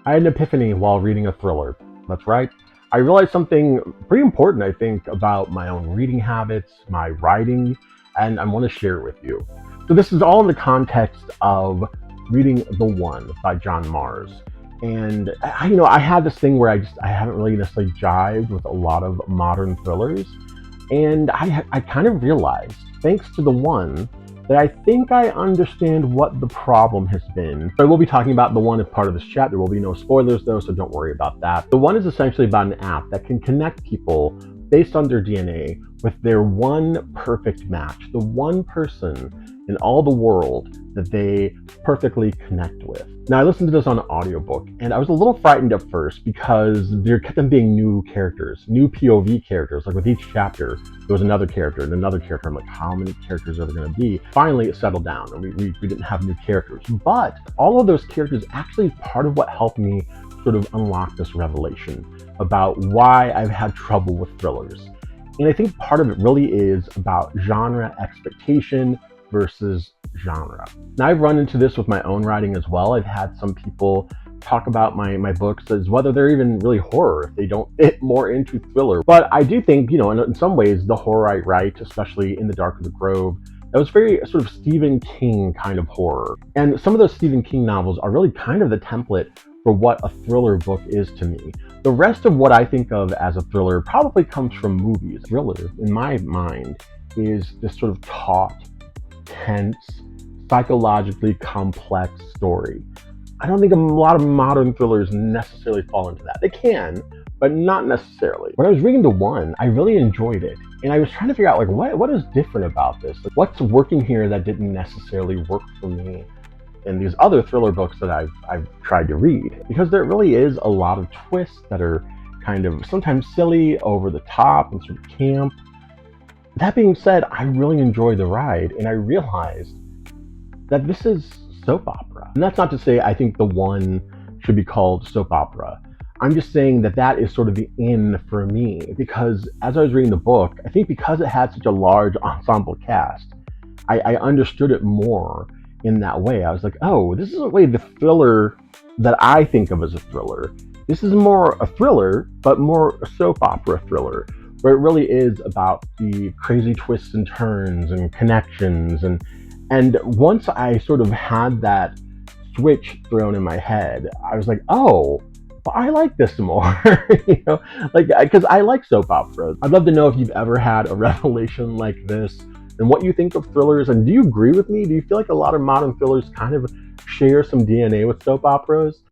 I had an epiphany while reading a thriller. That's right. I realized something pretty important, I think, about my own reading habits, my writing, and I want to share it with you. So, this is all in the context of reading The One by John Mars. And I had this thing where I haven't really necessarily jived with a lot of modern thrillers, and I kind of realized, thanks to The One, that I think I understand what the problem has been. I will be talking about The One as part of this chat. There will be no spoilers though, so don't worry about that. The One is essentially about an app that can connect people based on their DNA with their one perfect match, the one person in all the world that they perfectly connect with. Now, I listened to this on an audiobook, and I was a little frightened at first because there kept on being new characters, new POV characters. Like with each chapter, there was another character and another character. I'm like, how many characters are there going to be? Finally, it settled down, and we didn't have new characters. But all of those characters actually part of what helped me sort of unlock this revelation about why I've had trouble with thrillers. And I think part of it really is about genre expectation versus genre. Now, I've run into this with my own writing as well. I've had some people talk about my books as whether they're even really horror, if they don't fit more into thriller. But I do think, in some ways, the horror I write, especially In the Dark of the Grove, that was very sort of Stephen King kind of horror. And some of those Stephen King novels are really kind of the template for what a thriller book is to me. The rest of what I think of as a thriller probably comes from movies. Thriller, in my mind, is this sort of taut, tense, psychologically complex story. I don't think a lot of modern thrillers necessarily fall into that. They can, but not necessarily. When I was reading The One, I really enjoyed it. And I was trying to figure out, like, what is different about this? Like, what's working here that didn't necessarily work for me in these other thriller books that I've tried to read? Because there really is a lot of twists that are kind of sometimes silly, over the top, and sort of camp. That being said, I really enjoyed the ride, and I realized that this is soap opera. And that's not to say I think The One should be called soap opera. I'm just saying that that is sort of the in for me, because as I was reading the book, I think because it had such a large ensemble cast, I understood it more in that way. I was like, oh, this isn't really the thriller that I think of as a thriller. This is more a thriller, but more a soap opera thriller, where it really is about the crazy twists and turns and connections. And once I sort of had that switch thrown in my head, I was like, oh, well, I like this more, because I like soap operas. I'd love to know if you've ever had a revelation like this and what you think of thrillers. And do you agree with me? Do you feel like a lot of modern thrillers kind of share some DNA with soap operas?